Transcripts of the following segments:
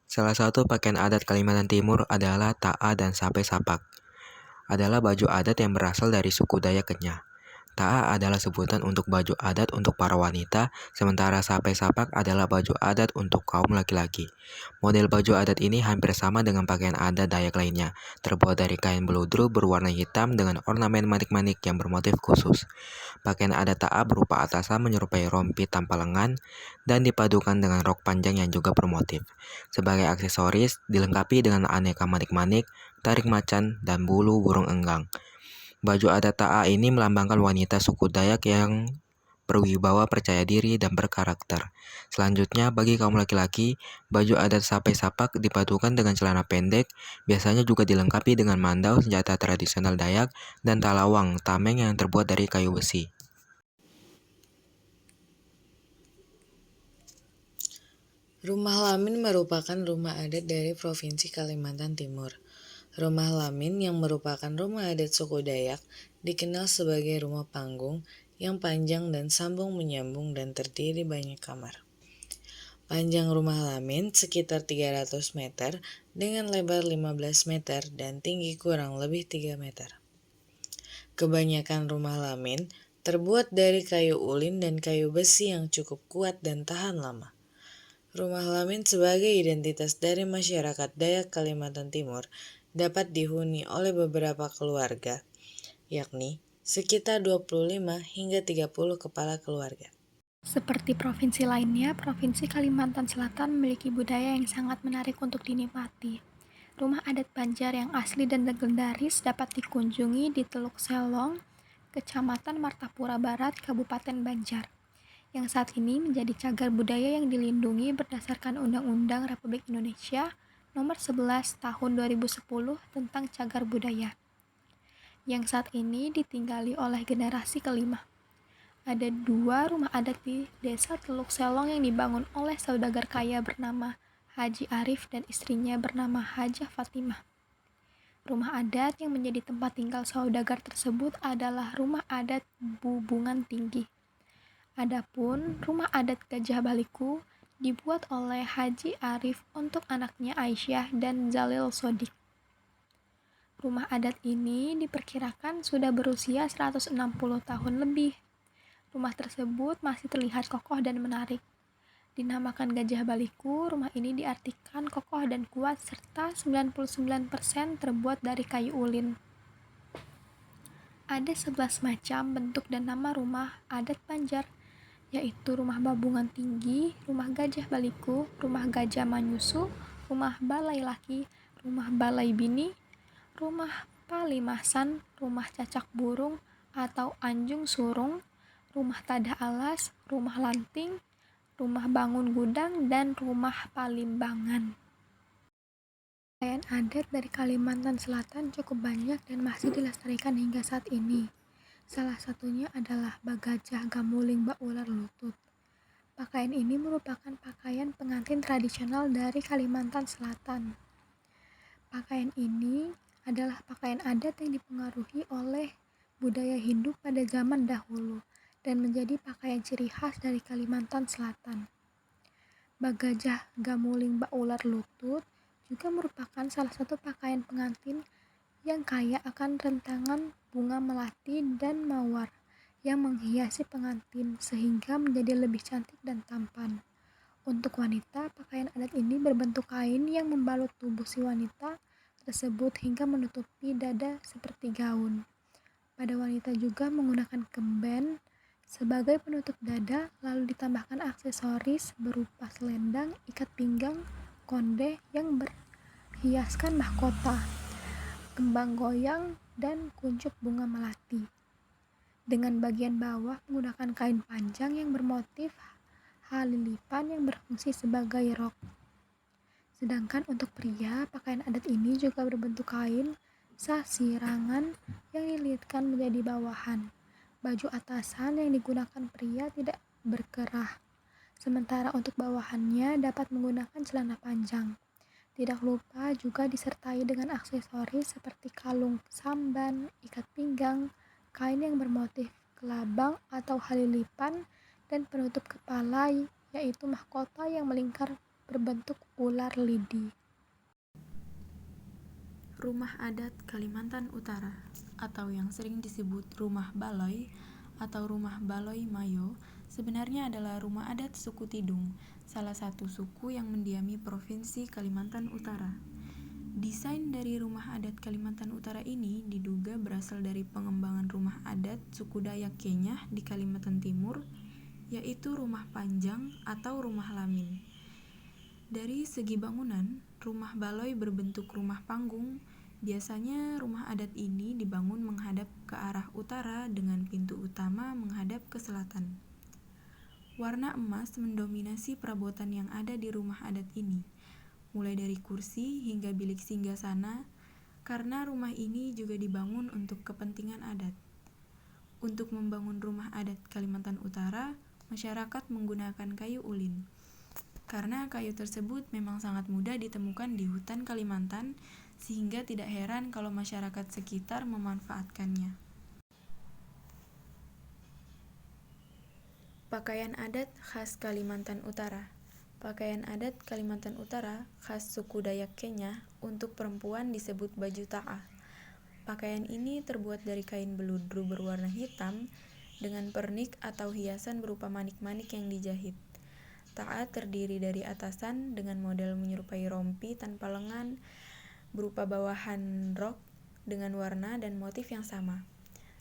Salah satu pakaian adat Kalimantan Timur adalah ta'a dan sape sapak. Adalah baju adat yang berasal dari suku Dayak Kenyah. Ta'a adalah sebutan untuk baju adat untuk para wanita, sementara sape sapak adalah baju adat untuk kaum laki-laki. Model baju adat ini hampir sama dengan pakaian adat Dayak lainnya, terbuat dari kain beludru berwarna hitam dengan ornamen manik-manik yang bermotif khusus. Pakaian adat Ta'a berupa atasan menyerupai rompi tanpa lengan dan dipadukan dengan rok panjang yang juga bermotif. Sebagai aksesoris, dilengkapi dengan aneka manik-manik, tarik macan, dan bulu burung enggang. Baju adat Ta'a ini melambangkan wanita suku Dayak yang berwibawa, percaya diri, dan berkarakter. Selanjutnya, bagi kaum laki-laki, baju adat sape sapak dipadukan dengan celana pendek, biasanya juga dilengkapi dengan mandau, senjata tradisional Dayak, dan talawang, tameng yang terbuat dari kayu besi. Rumah Lamin merupakan rumah adat dari Provinsi Kalimantan Timur. Rumah Lamin yang merupakan rumah adat suku Dayak dikenal sebagai rumah panggung yang panjang dan sambung menyambung dan terdiri banyak kamar. Panjang rumah Lamin sekitar 300 meter dengan lebar 15 meter dan tinggi kurang lebih 3 meter. Kebanyakan rumah Lamin terbuat dari kayu ulin dan kayu besi yang cukup kuat dan tahan lama. Rumah Lamin sebagai identitas dari masyarakat Dayak Kalimantan Timur dapat dihuni oleh beberapa keluarga, yakni sekitar 25 hingga 30 kepala keluarga. Seperti provinsi lainnya, Provinsi Kalimantan Selatan memiliki budaya yang sangat menarik untuk dinikmati. Rumah adat Banjar yang asli dan legendaris dapat dikunjungi di Teluk Selong, Kecamatan Martapura Barat, Kabupaten Banjar, yang saat ini menjadi cagar budaya yang dilindungi berdasarkan Undang-Undang Republik Indonesia Nomor 11 Tahun 2010 tentang Cagar Budaya, yang saat ini ditinggali oleh generasi kelima. Ada 2 rumah adat di Desa Teluk Selong yang dibangun oleh saudagar kaya bernama Haji Arif dan istrinya bernama Hajah Fatimah. Rumah adat yang menjadi tempat tinggal saudagar tersebut adalah Rumah Adat Bubungan Tinggi. Adapun Rumah Adat Gajah Baliku dibuat oleh Haji Arif untuk anaknya Aisyah dan Zalil Sodik. Rumah adat ini diperkirakan sudah berusia 160 tahun lebih. Rumah tersebut masih terlihat kokoh dan menarik. Dinamakan Gajah Baliku, rumah ini diartikan kokoh dan kuat serta 99% terbuat dari kayu ulin. Ada 11 macam bentuk dan nama rumah adat Banjar, yaitu Rumah Babungan Tinggi, Rumah Gajah Baliku, Rumah Gajah Manyusu, Rumah Balai Laki, Rumah Balai Bini, Rumah Palimasan, Rumah Cacak Burung atau Anjung Surung, Rumah Tadah Alas, Rumah Lanting, Rumah Bangun Gudang, dan Rumah Palimbangan. Pakaian adat dari Kalimantan Selatan cukup banyak dan masih dilestarikan hingga saat ini. Salah satunya adalah Bagajah Gamuling Bak Ular Lutut. Pakaian ini merupakan pakaian pengantin tradisional dari Kalimantan Selatan. Pakaian ini adalah pakaian adat yang dipengaruhi oleh budaya Hindu pada zaman dahulu dan menjadi pakaian ciri khas dari Kalimantan Selatan. Bagajah Gamuling Bak Ular Lutut juga merupakan salah satu pakaian pengantin yang kaya akan rentangan bunga melati dan mawar yang menghiasi pengantin sehingga menjadi lebih cantik dan tampan. Untuk wanita, pakaian adat ini berbentuk kain yang membalut tubuh si wanita tersebut hingga menutupi dada seperti gaun. Pada wanita juga menggunakan kemben sebagai penutup dada, lalu ditambahkan aksesoris berupa selendang, ikat pinggang, konde yang berhiaskan mahkota, kembang goyang, dan kuncup bunga melati. Dengan bagian bawah menggunakan kain panjang yang bermotif halilipan yang berfungsi sebagai rok. Sedangkan untuk pria, pakaian adat ini juga berbentuk kain sasirangan yang dililitkan menjadi bawahan. Baju atasan yang digunakan pria tidak berkerah, sementara untuk bawahannya dapat menggunakan celana panjang. Tidak lupa juga disertai dengan aksesoris seperti kalung samban, ikat pinggang, kain yang bermotif kelabang atau halilipan, dan penutup kepala yaitu mahkota yang melingkar berbentuk ular lidi. Rumah adat Kalimantan Utara, atau yang sering disebut rumah baloi atau rumah baloi mayo, sebenarnya adalah rumah adat suku Tidung, salah satu suku yang mendiami Provinsi Kalimantan Utara. Desain dari rumah adat Kalimantan Utara ini diduga berasal dari pengembangan rumah adat suku Dayak Kenyah di Kalimantan Timur, yaitu rumah panjang atau rumah lamin. Dari segi bangunan, rumah baloi berbentuk rumah panggung. Biasanya rumah adat ini dibangun menghadap ke arah utara dengan pintu utama menghadap ke selatan. Warna emas mendominasi perabotan yang ada di rumah adat ini, mulai dari kursi hingga bilik singgasana, karena rumah ini juga dibangun untuk kepentingan adat. Untuk membangun rumah adat Kalimantan Utara, masyarakat menggunakan kayu ulin. Karena kayu tersebut memang sangat mudah ditemukan di hutan Kalimantan, sehingga tidak heran kalau masyarakat sekitar memanfaatkannya. Pakaian adat khas Kalimantan Utara. Pakaian adat Kalimantan Utara khas suku Dayak Kenyah untuk perempuan disebut baju ta'ah. Pakaian ini terbuat dari kain beludru berwarna hitam dengan pernik atau hiasan berupa manik-manik yang dijahit. Ta'ah terdiri dari atasan dengan model menyerupai rompi tanpa lengan, berupa bawahan rok dengan warna dan motif yang sama.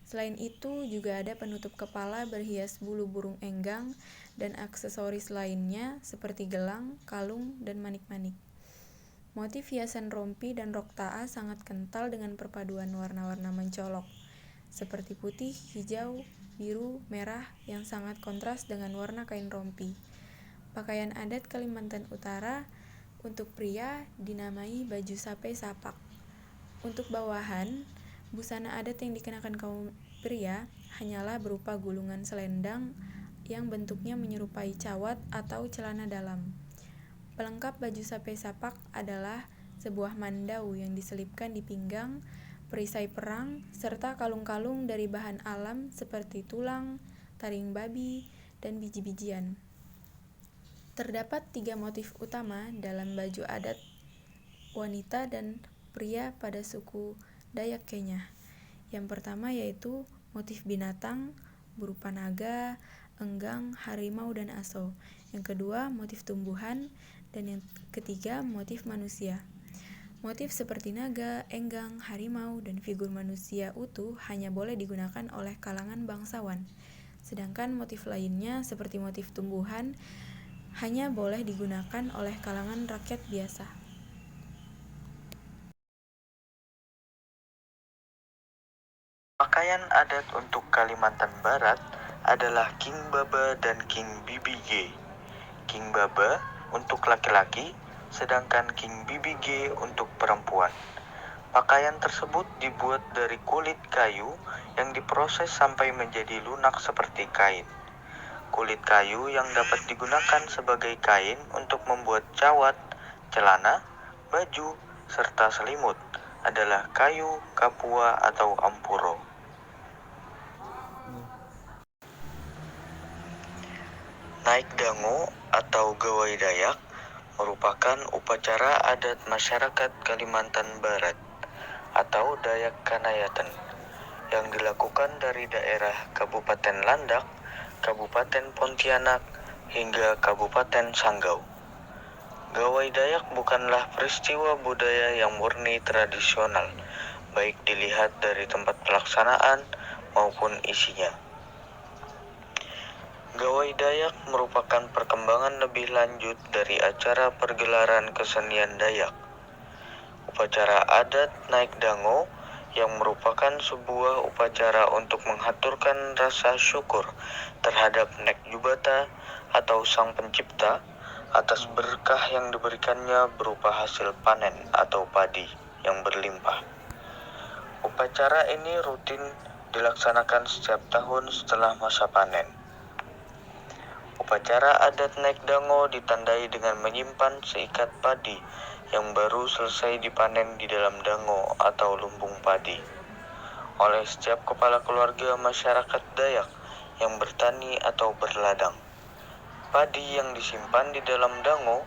Selain itu, juga ada penutup kepala berhias bulu burung enggang dan aksesoris lainnya seperti gelang, kalung, dan manik-manik. Motif hiasan rompi dan rok ta'ah sangat kental dengan perpaduan warna-warna mencolok, seperti putih, hijau, biru, merah yang sangat kontras dengan warna kain rompi. Pakaian adat Kalimantan Utara untuk pria dinamai baju sape sapak. Untuk bawahan, busana adat yang dikenakan kaum pria hanyalah berupa gulungan selendang yang bentuknya menyerupai cawat atau celana dalam. Pelengkap baju sape sapak adalah sebuah mandau yang diselipkan di pinggang, perisai perang, serta kalung-kalung dari bahan alam seperti tulang, taring babi, dan biji-bijian. Terdapat 3 motif utama dalam baju adat wanita dan pria pada suku Dayak Kenyah. Yang pertama yaitu motif binatang berupa naga, enggang, harimau, dan aso. Yang kedua motif tumbuhan, dan yang ketiga motif manusia. Motif seperti naga, enggang, harimau, dan figur manusia utuh hanya boleh digunakan oleh kalangan bangsawan. Sedangkan motif lainnya seperti motif tumbuhan hanya boleh digunakan oleh kalangan rakyat biasa. Pakaian adat untuk Kalimantan Barat adalah King Baba dan King BBG. King Baba untuk laki-laki, sedangkan King BBG untuk perempuan. Pakaian tersebut dibuat dari kulit kayu yang diproses sampai menjadi lunak seperti kain. Kulit kayu yang dapat digunakan sebagai kain untuk membuat cawat, celana, baju, serta selimut adalah kayu kapua atau ampuro. Naik dango atau gawai Dayak merupakan upacara adat masyarakat Kalimantan Barat atau Dayak Kanayatan yang dilakukan dari daerah Kabupaten Landak, Kabupaten Pontianak, hingga Kabupaten Sanggau. Gawai Dayak bukanlah peristiwa budaya yang murni tradisional, baik dilihat dari tempat pelaksanaan maupun isinya. Gawai Dayak merupakan perkembangan lebih lanjut dari acara pergelaran kesenian Dayak. Upacara adat Naik Dango yang merupakan sebuah upacara untuk menghaturkan rasa syukur terhadap Nek Jubata atau Sang Pencipta atas berkah yang diberikannya berupa hasil panen atau padi yang berlimpah. Upacara ini rutin dilaksanakan setiap tahun setelah masa panen. Upacara adat Naik Dango ditandai dengan menyimpan seikat padi yang baru selesai dipanen di dalam dango atau lumbung padi oleh setiap kepala keluarga masyarakat Dayak yang bertani atau berladang. Padi yang disimpan di dalam dango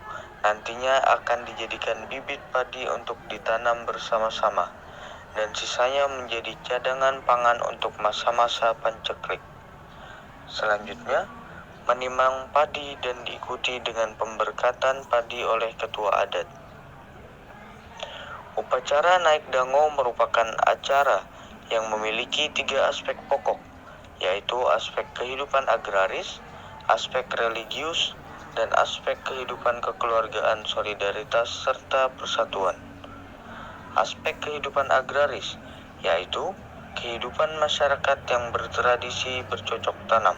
nantinya akan dijadikan bibit padi untuk ditanam bersama-sama, dan sisanya menjadi cadangan pangan untuk masa-masa panceklik. Selanjutnya, menimang padi dan diikuti dengan pemberkatan padi oleh ketua adat. Upacara naik dango merupakan acara yang memiliki 3 aspek pokok, yaitu aspek kehidupan agraris, aspek religius, dan aspek kehidupan kekeluargaan, solidaritas, serta persatuan. Aspek kehidupan agraris, yaitu kehidupan masyarakat yang bertradisi bercocok tanam.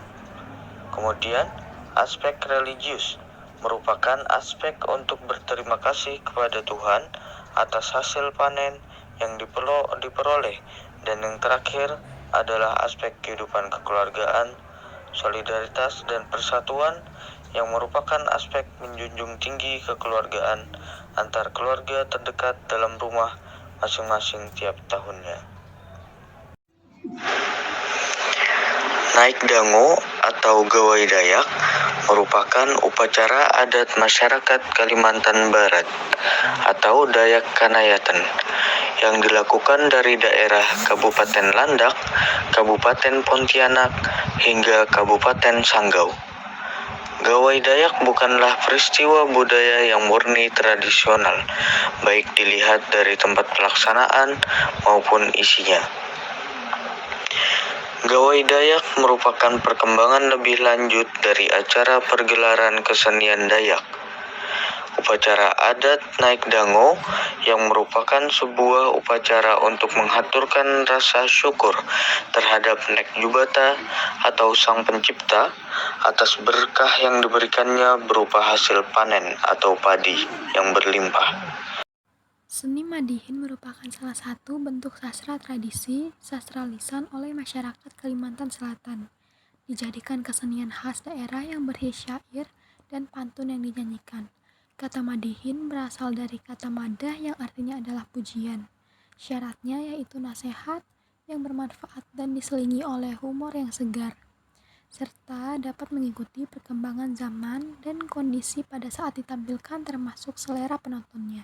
Kemudian, aspek religius merupakan aspek untuk berterima kasih kepada Tuhan atas hasil panen yang diperoleh. Dan yang terakhir adalah aspek kehidupan kekeluargaan, solidaritas, dan persatuan yang merupakan aspek menjunjung tinggi kekeluargaan antar keluarga terdekat dalam rumah masing-masing tiap tahunnya. Naik dango atau gawai Dayak merupakan upacara adat masyarakat Kalimantan Barat atau Dayak Kanayatan yang dilakukan dari daerah Kabupaten Landak, Kabupaten Pontianak, hingga Kabupaten Sanggau. Gawai Dayak bukanlah peristiwa budaya yang murni tradisional, baik dilihat dari tempat pelaksanaan maupun isinya. Gawai Dayak merupakan perkembangan lebih lanjut dari acara pergelaran kesenian Dayak. Upacara adat naik dango yang merupakan sebuah upacara untuk menghaturkan rasa syukur terhadap Nek Jubata atau Sang Pencipta atas berkah yang diberikannya berupa hasil panen atau padi yang berlimpah. Seni Madihin merupakan salah satu bentuk sastra tradisi, sastra lisan oleh masyarakat Kalimantan Selatan. Dijadikan kesenian khas daerah yang berisi syair dan pantun yang dinyanyikan. Kata Madihin berasal dari kata madah yang artinya adalah pujian. Syaratnya yaitu nasihat yang bermanfaat dan diselingi oleh humor yang segar, serta dapat mengikuti perkembangan zaman dan kondisi pada saat ditampilkan termasuk selera penontonnya.